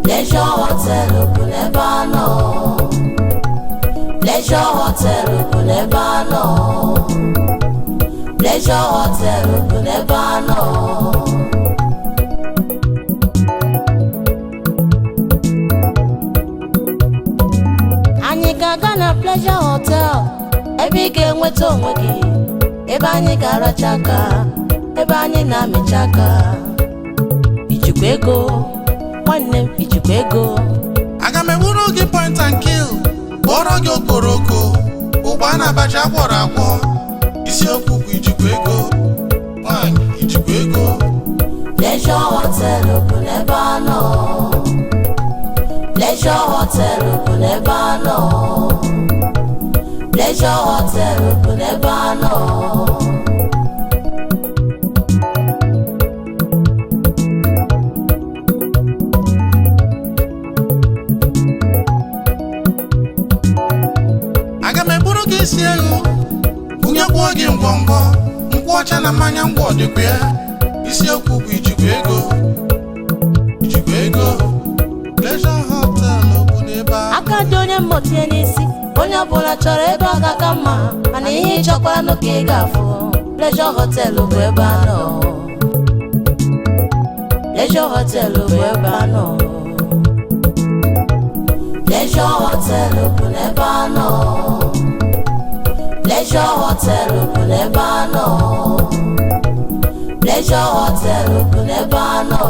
Pleasure Hotel Bunebano. Pleasure Hotel Bunebano. Pleasure Hotel Bunebano. Anyị ga-aga na Pleasure Hotel, ebe ị ga-enweta onwe gị, ebe anyị ga-aracha aka, ebe anyị na-amịcha aka. Ijikwa ego, nwanne m, ijikwa ego. Aga m eburu gị point and kill, kpọrọ gị okporoko, ụgba na abacha akwọrọ akwọ. Isiokwu bụ ijikwa ego, nwanyị ijikwa ego. Pleasure Hotel bụ n'ebe a nọ. Pleasure Hotel bụ n'ebe a nọ. Pleasure Hotel bụ n'ebe a nọ. Aga m eburu gị isi ego, bunyekwuo gị ngwongwo, nkwụ ọcha na mmanya ngwọ dịkwa ya. Isiokwu bụ ijikwa ego, ijikwa ego. Pleasure Hotel bụ n'ebe a. Aka dị onye mmotie n'isi, onye ọbụla chọrọ ebe ọ ga-aka mma, mana ihe ị chọkwara n'oke ị ga-afụ. Pleasure Hotel bụ ebe a nọ. Pleasure Hotel bụ ebe a nọ. Pleasure Hotel bụ n'ebe a nọ. Pleasure Hotel bụ n'ebe a nọ. Pleasure Hotel bụ n'ebe a nọ.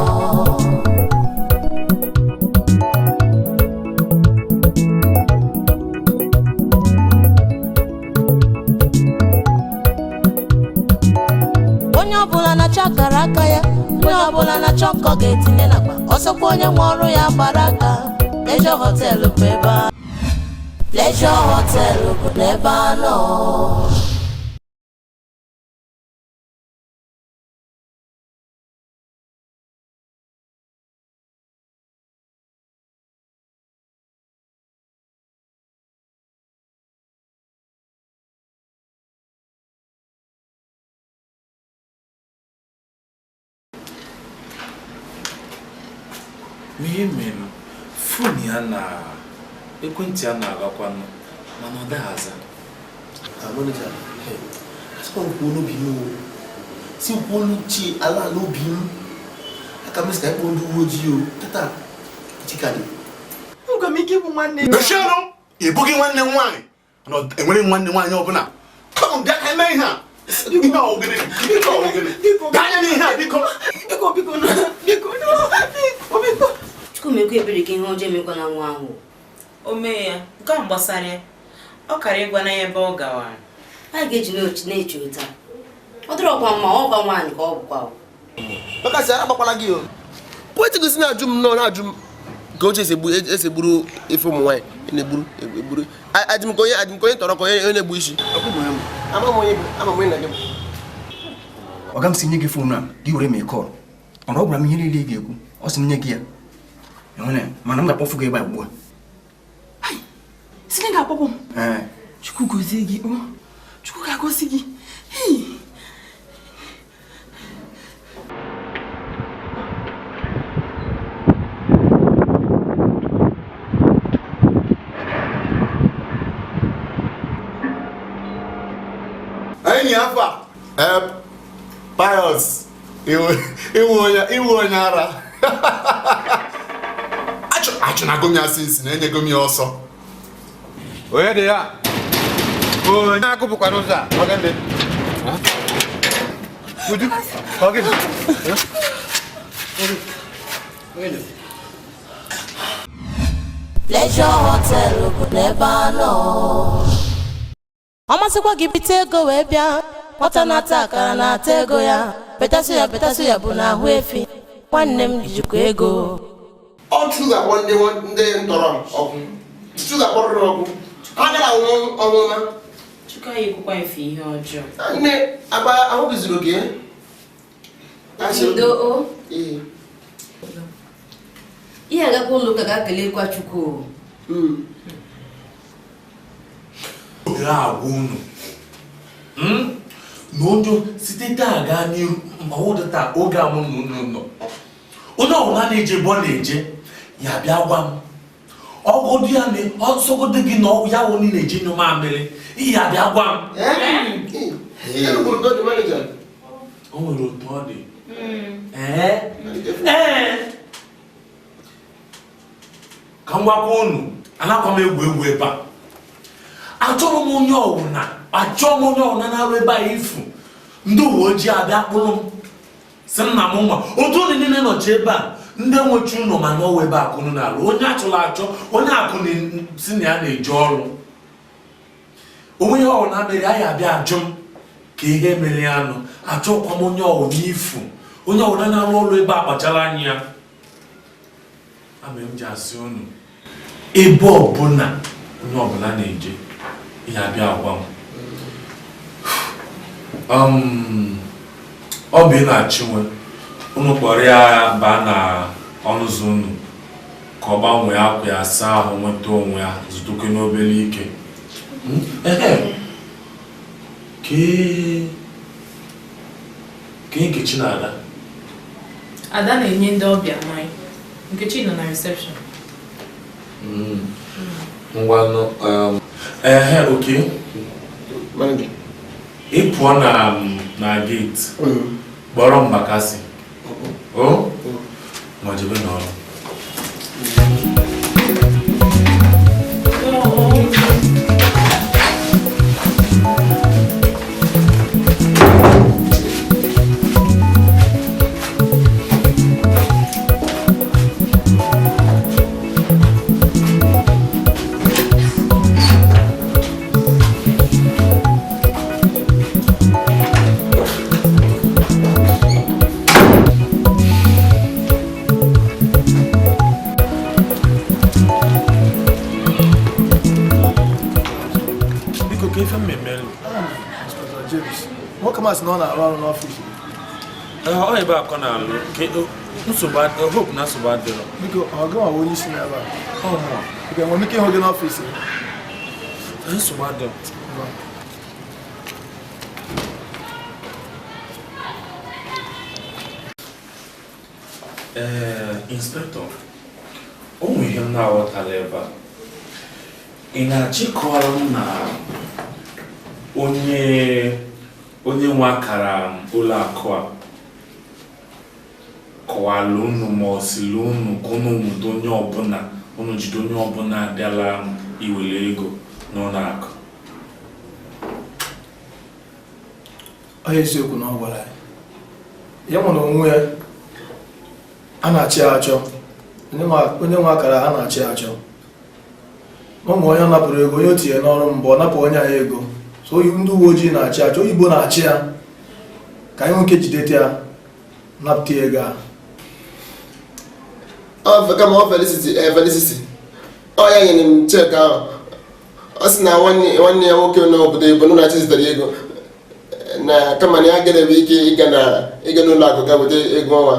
Onye ọbụla na-achọ akara aka ya, onye ọbụla na-achọ nkọ ga-etinye n'akpa, ọsọkwa onye nwe ọrụ ya gbara aka. Pleasure Hotel bụ ebe a. Pleasure Hotel bụ n'ebe a nọ. Mimi foni ya na ekwentị a na-agakwanụ mana ọ daghaza. Manager, asịkwa nkwu n'obi m, si nkwu n'uche ala n'obi m. Aka m sị ka ịkpọ ndị uwe ojii o, tata chikadị. Nga m ike bụ nwanne ya. Meshianụ, ị bụghị nwanne m nwaanyị. Enwere nwanne nwaanyị ọbụla. Kama bịa ka eme ihe a. Ihe a ogene, ihe a ogene. Gaa n'ihe a, biko. Biko. Chukwumekwu ebere ka ihe ọjọọ emekwa na nwa ahụ. O mee ya, nke a gbasara ya. Ọ kara ịgwa na ebe ọ gawara. A ga-eji na-eche ụta. Ọ dịrị ọkwa mma ọ gwa nwaanyị ka ọ bụkwa. Maka sị agbakwala gị o. Poeti gosi na-ajụ m nọ na-ajụ m ka oche esegburu ife ụmụ nwaanyị na-egburu. Adị m ka onye tọrọ ka onye na-egbu isi. Ama m onye na gị. Ọga m si nye gị fonu a gị were mee kọl. Mana ọ gwara m ihe niile ị ga-ekwu. Ọ sị m nye gị ya. Mana m ga-akpọfu gị ebe a ugbu a. Si na ga-akpọpụ m. Ee. Chukwu gozie gị. Chukwu ga-agozi gị. Enyi afa Pius iwu onye ara achụ na gomi asịsị na enye gomi ọsọ onye dị ya onye akụpụkwa n'ụzọ a ọgande uju ọgịdị Pleasure Hotel bụ n'ebe a nọ. Ọ masịkwa gị bite ego wee bịa, nwata na-ata akara na-ata ego ya, petasụ ya bụ n'ahụ efi. Nwanne m jikwa ego. ọ chụgakpọ ndị ntọrọ ọgwụ chụgakpọrọ ọgwụ ha gara ọnwụma Chukwu anyị ekwukwa efe ihe ọjọọ. nne agba ahụ gụziri oge Ndo o. Ihe agakwa ụlọ ụka ga-akelekwa Chukwu. Ohere agwa unu n'ojo site taa gaa n'ihu ma ọ dị taa oge amụ n'ụlọ onye ọbụla na-eje ebe ọ na-eje ya bịa gwa m ọgọdụ ya na ọsọgọdụ gị na ya wụ niile eji nyụ mamịrị ya bịa gwa m o nwere otu ọ dị ka m gwakwa unu anakwa m egwu ebe a achọrọ m onye ọwụna na-arụ ebe a ifu ndị uwe ojii abịa kpụrụ m si nna m nwa otu ụlọ niile nọchi ebe a ndị nwechi ụlọ ma n'ọwa ebe akụnụ na-alụ onye achọrọ achọ onye akụ si na ya na-eje ọrụ onwe ya ọwụ na mere anyị abịa ajụ m ka ihe mere anụ achọkwa m onye ọwụ n'ifu onye ọwụna na-arụ ọrụ ebe a kpachara anya ya ama m ji asị unu ebe ọbụla onye ọbụla na-eje ihe abịa agwa m ọ bụ ị na-achịnwe unu kpọrọ ya baa na ọnụzụ unu ka ọ gbanwee akwa ya saa ahụ nweta onwe ya zụtoke n'obere ike kee Nkechi na Ada na-enye ndị ọbịa mmanya Nkechi nọ na reception ngwanụ oke ị pụọ na gate kpọrọ m Bakasị ma jebe n'ọrụ Nwoke na ọ na-arụ ọrụ n'ọfịs ọ ebe akọ na-alụ hope na nsogbu adịrọ biko ọ gị nwa onye isi n'ebe a ị ga-enwe ike ịhụ gị n'ọfịs nsogbu adịrọ inspektọ o nwere ihe m na-aghọtala ebe a ị na-achịkọrọ m na onye nwe akara ụlọ akụ a kọwara unu ma ọ sịrị unu ka unu nweta onye ọbụla unu jide onye ọbụla abịala iwere ego n'ụlọ akụ onye eziokwu na ọ gwara ya nwere onwe ya a na-achị achọ onye nwe akara a na-achị achọ ụmụ onye napụrụ ego onye o tinye n'ọrụ mbụ ọ napụ onye anyị ego so ndị uwe ojii na-achị achọ oyibo na-achị ya ka anyị nwoke jidete ya napụta ego a kama ọ Felicity ọ ya nyere m chek ahụ ọ sị na nwanne ya nwoke n'obodo Igbo na-achị zitere ego na kama na ya ga-ebe ike ịga n'ụlọ akụ ga weta ego ọnwa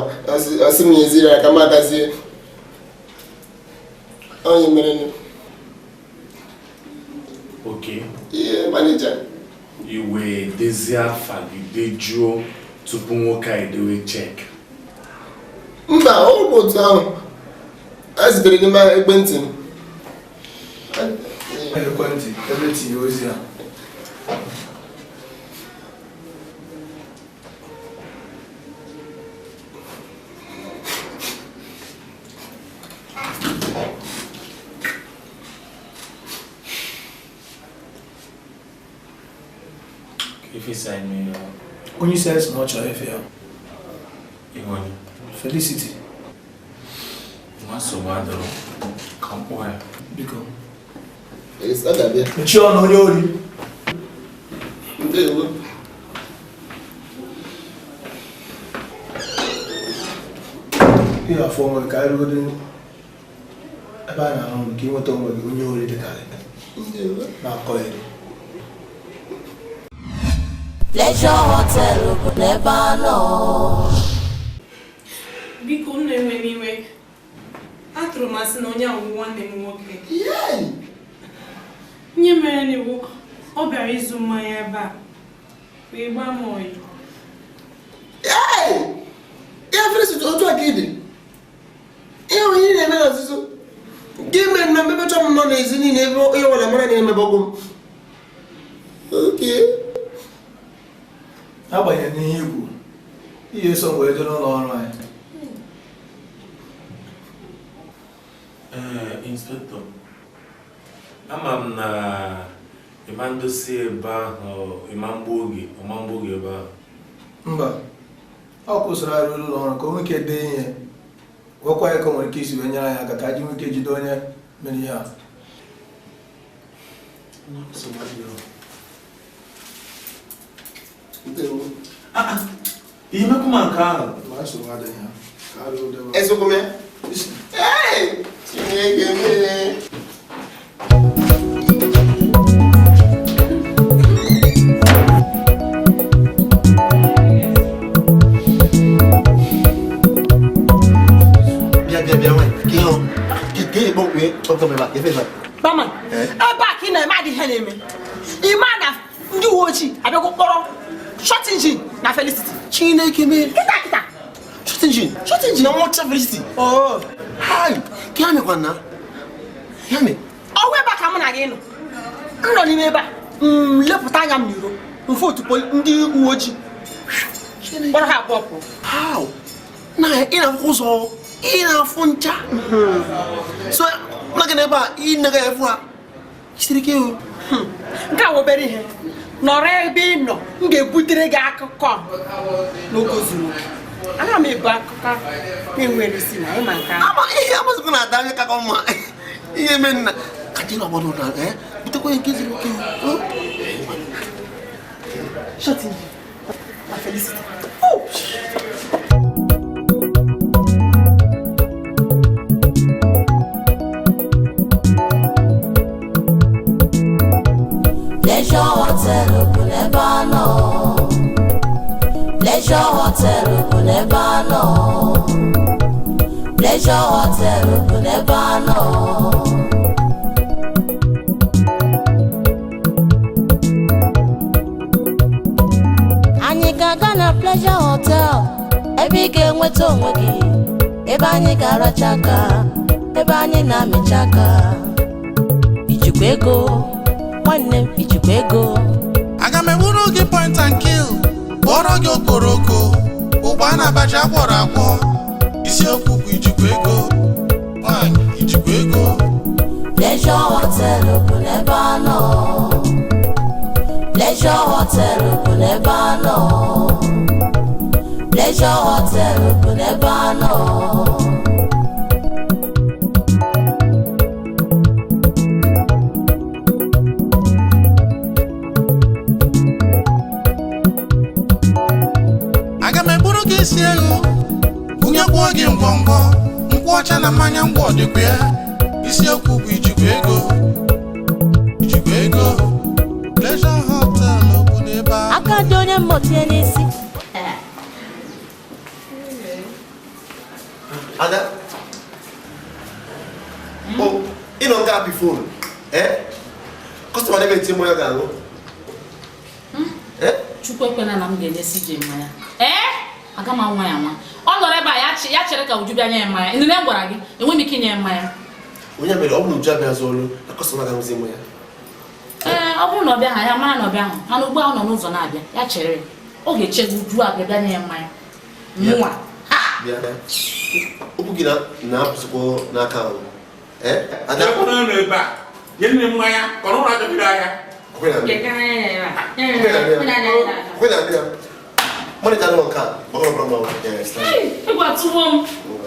ọ sị m ya eziri ya ka m agazie onye mere oke manija iwe dezie afa gị dejuo tupu nwoke a edewe chek mba ọ bụ otu ahụ a zitere n'ime ekwentị m ekwentị ebe tinye ozi a onye isi anyị si na ọ chọrọ efe ya Felicity biko mechie ọnụ onye ori ihe afọ onwe ka anyị rugodo ebe a na-arụ ọrụ ka ị nweta onwe gị onye ori dịkarị na-akọ eri Pleasure Hotel bụ n'ebe a nọ. Biko m na-enwe n'iwe atụrụ m asị na onye ahụ nwanne m nwoke nye mere n'iwu ọ bịara ịzụ mmanya ebe a wee gbaa m oyi ya Felicity otu a ka ị dị ihe onye na-eme na nzuzo gị mere na mmepecha m nọ n'ezi niile ebe onye ọbụla mara na-emebọgwụ m oke agbanyeghị n'ihe ikwu ihe so wee jere ụlọ ọrụ anyị. Inspector, ama m na ịma ndosi ebe ahụ ịma mgbe oge ebe ahụ. Mba, ọ kwụsịrị arụ ụlọ ọrụ ka o nwee ike dee ihe gwakwa ya ka o nwere ike isi wee nyere anyị aka ka anyị nwee ike jide onye mere ihe a. Ihe mekwu ma nke ahụ Ma nsogbu adịghị ha ka arụ ụdị ezogbo ya Chineke mere Bama, ebe a ka ị na-eme adịghị ihe na-eme. Ịma na ndị uwe ojii abịago kpọrọ short engine na Felicity. Chineke mere Kịta. short engine na nwọcha Felicity. Hai, ka ya mekwa na ya me Ọwụ ebe a ka mụ na gị nọ. M nọ n'ime ebe a lepụta anya m n'iro mfe otupo ndị uwe ojii kpọrọ ha abụọ pụọ. how na ị na-afụ ụzọ ị na-afụ ncha so na gị n'ebe a ị naga efu ha siri ike o Nke a obere ihe nọrọ ebe ị nọ m ga-ebutere gị akụkọ n'oge zuru oke. Ana m ebu akụkọ na-enwere isi na ịma nke ahụ. ama ihe amazịkwa na ada anya kakọ mma ihe me nna ka dị n'ọgbọdọ na butekwa nke ziri oke Short engine na Felicity. Pleasure Hotel bụ n'ebe a nọ. Pleasure Hotel bụ n'ebe a nọ. Pleasure Hotel bụ n'ebe a nọ. Anyị ga-aga na Pleasure Hotel ebe ị ga-enweta onwe gị, ebe anyị ga-aracha aka, ebe anyị na-amịcha aka. Ijikwa ego nwanne m, ijikwa ego. Aga m ewuru gị point and kill kpọrọ gị okoroko ụgba na abacha akwọrọ akwọ isiokwu bụ ijikwa ego nwanyị ijikwa ego. Pleasure Hotel bụ n'ebe a nọ. Pleasure Hotel bụ n'ebe a nọ. Pleasure Hotel bụ n'ebe a nọ. Aga m eburu gị isi ego bunyekwuo gị ngwongwo nkwụ ọcha na mmanya ngwọ dịkwa ya isiokwu bụ ijikwa ego ijikwa ego. Pleasure Hotel bụ n'ebe a. Aka dị onye mmotie n'isi. Ada ị nọ nga apị fon kọstọma na-ebe eti mmanya ga-aṅụ Chukwu ekwena na m ga-enyesi ji mmanya. Aga m anwa ya nwa. Ọ nọrọ ebe a ya chere ka Uju bịa nye ya mmanya. Ndị m gwara gị enweghị m ike inye ya mmanya. onye mere ọ bụrụ Uju abịa zụ olu na kọstọma ga-aṅụzi mmanya. Ọ bụrụ na ọ bịa ha ya mara na ọ bịa ahụ mana ugbu a ọ nọ n'ụzọ na-abịa ya chere ọ ga-eche gị Uju abịa bịa nye ya mmanya. Nwa bịa okwu gị na-apụsịkwa n'aka ahụ Ada nọ ebe a nye nne mmanya ka ọrụ na-adọbiri anya. mọnịta nọ nke a gbọrọ ọbụla ịgwa tụwo m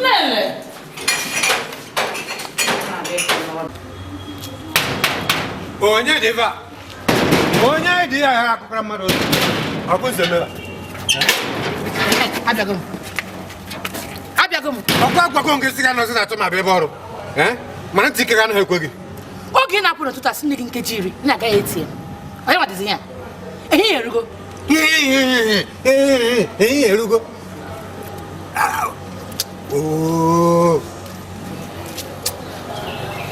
lele onye dị ebe a onye dị ya ha akụkọrọ mmadụ otu ọkụ zemera Abịago m. ọkụ agwago nke si ga nọzi na atụmabụ ebe ọrụ mana ntị ike ga anaghị ekwe gị. Oge ị na-apụ n'ụtụtụ asị nne gị nkeji 10 ị na-agaghị eti ya. Onye nwadịzi ya? Ehihie erugo. ehihie erugo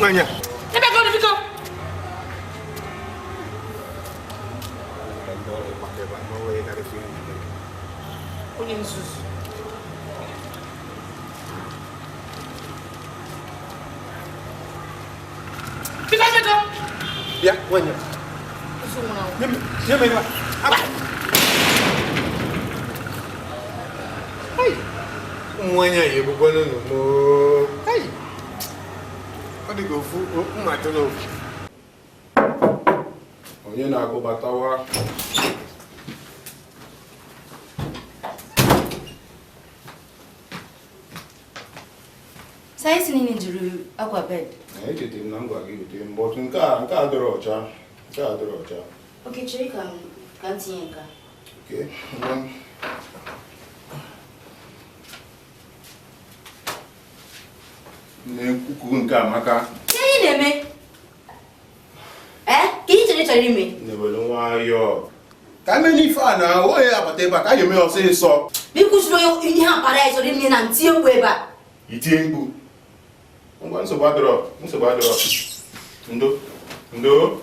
nwanyị Ebe go biko. Onye nzuzu. Ya, wanya. Nyeme ba. Hai. Mwanya yebo bono no mo. Hai. Odi go fu o ma to no. Onye na go batawa. Sai sini juru akwa bed. Echete m na m gwa gị wete mbọtụ nke a dịrị ọcha. Okay, chere ka tinye nka. Okay. Na-ekwukwu nke amaka. Ihe na-eme? Ka ị chọrọ ime? Na-ewere nwayọọ. Ka eme n'ife a na onye abata ebe a ka a ga-eme ọsịsọ. Biko sụrụ ihe akpara ya chọrọ ime na nti egwu ebe a. Itie mkpu. Ngwa nsogbu adịrọ. Ndo.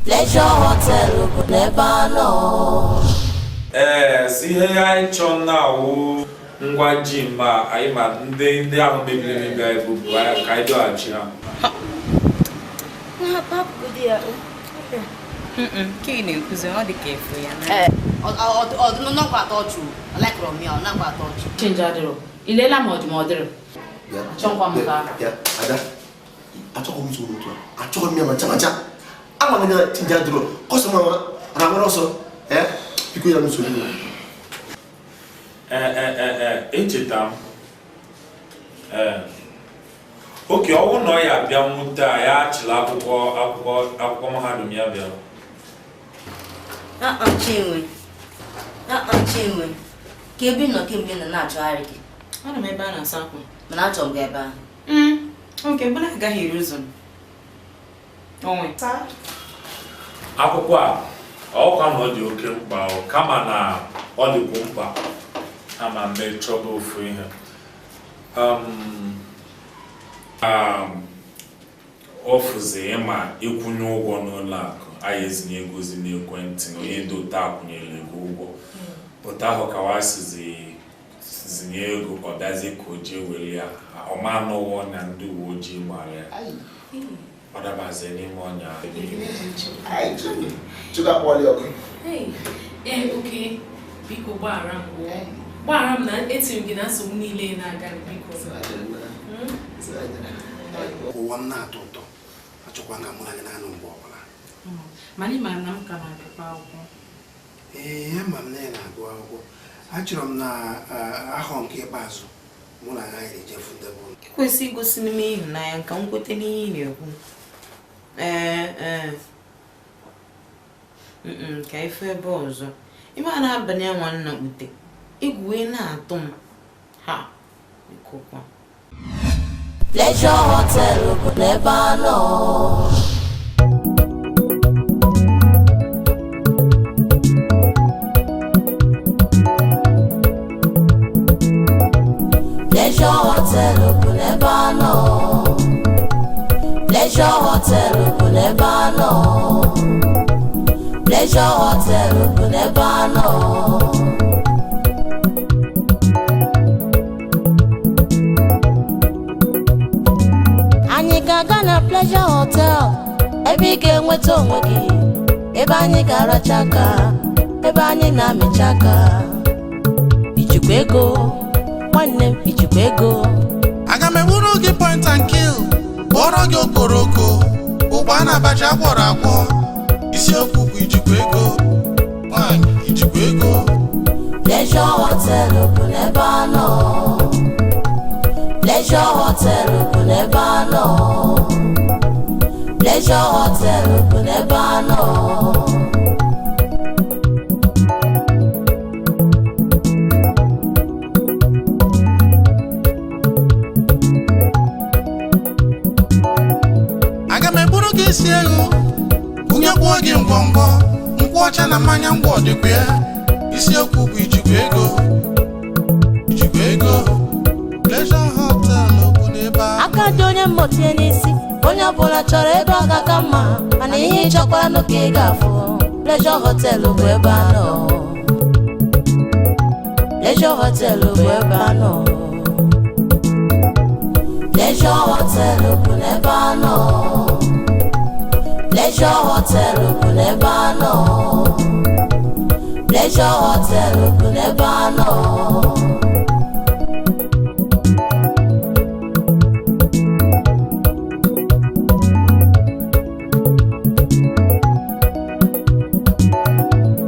Pleasure Hotel bụ n'ebe anọ. Si ihe anyị chọọ na awụ ngwa ji ma anyị ma ndị ahụ mebiri emebi anyị bụ ka anyị dọghachi ha. Ka ị na-ekwuzi ọ dị ka efu ya. Ọdụnọkwa atọ ọchụ. Ọlekọrọ m ya, ọ nakwa atọ ọchụ. Chinja adịrọ. Ilela ma ọ dịrọ. Achọkwa m ka. Ada. Achọkwa m soro otu a. Achọkwa m ya macha. Ama m na Chinja adịrọ. Kọsọ mama ramara ọsọ. Biko ya m soro. Echeta m. Oke ọwụ na ọ ya bịa nwute a ya achịla akwụkwọ mahadum ya bịa. Chinwe. Ka ebe nọ kemgbe na na-achọgharị gị. Ana m ebe a na-asa akwa. Mana achọ m gị ebe ahụ. Oke, mgbe na-agaghị eru ụzọ. Onwe. Akwụkwọ a ọkwa na ọ dị oke mkpa kama na ọ dịkwu mkpa ama mee chọba ofu ihe. Ọ fụzi ịma ịkwụnye ụgwọ n'ụlọ akụ anyị ezinye egozi n'ekwentị na onye dota akwụnyere ego ụgwọ pụta ahụ ka wa sizinye ego ọ bịazi ka o jee were ya ọma n'ụwọ na ndị uwe ojii gbara ya ọ dabazie n'ime ọnya oke biko gbaghara m na etiri m gị na nsogbu niile na-aga biko ụwa m na-atọ ụtọ achọkwa nga mụ na gị na-anụ mgbe ọbụla Mana ị mara na m ka na-agụkwa akwụkwọ. ya ma m na ya na-agụ akwụkwọ achọrọ m na ahọ nke ikpeazụ mụ na ya ejefu ndebe ụlọ Ikwesị igosi n'ime ịhụnanya nka m kwete n'ihe ị na-ekwu. Ka ife ebe ọzọ ime a na-abalị ya nwanna ute egwu wee na-atụ m ha ikokwa. Pleasure Hotel bụ n'ebe anọ. Pleasure Hotel bụ n'ebe anọ. Pleasure Hotel bụ n'ebe anọ. Pleasure Hotel bụ n'ebe anọ. Anyị ga-aga na Pleasure Hotel ebe ị ga-enweta onwe gị, ebe anyị ga-aracha aka, ebe anyị na-amịcha aka. Ijikwa ego, nwanne m ijikwa ego. Aga m ewuru gị point and kill kpọrọ gị okporoko ụgbọ a na-abaji agwọrọ agwọ isiokwu bụ ijikwa ego nwanyị ijikwa ego. Pleasure Hotel bụ n'ebe anọ. Pleasure Hotel bụ n'ebe anọ. Pleasure Hotel bụ n'ebe anọ. Aga m eburu gị isi ego kwụnyekwuo gị ngwongwo nkwụ ọcha na mmanya ngwọ dịkwa ya isiokwu bụ ijikwa ego Pleasure Hotel bụ n'ebe aka dị onye mmotie n'isi onye onye ọbụla chọrọ ebe ọ ga-aka mma mana ihe ị chọkwara n'oke ị ga-afụ Pleasure Hotel bụ ebe a nọ Pleasure Hotel bụ ebe a nọ Pleasure Hotel bụ n'ebe a nọ Pleasure Hotel bụ n'ebe a nọ Pleasure Hotel bụ n'ebe a nọ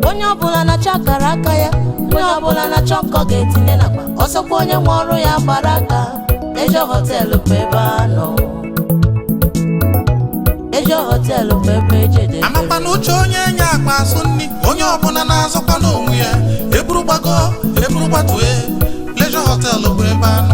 onye ọbụla na-achọ akara aka ya onye ọbụla na-achọ nkọ ga-etinye n'akpa ọsọkwa onye nwe ọrụ ya gbara aka Pleasure Hotel bụ ebe a nọ Pleasure Hotel bụ ebe ejedebe amakpa na uche onye enye akpa asụ nri onye ọbụla na-azọkwa n'onwe ya eburu gbatue Pleasure Hotel bụ ebe a nọ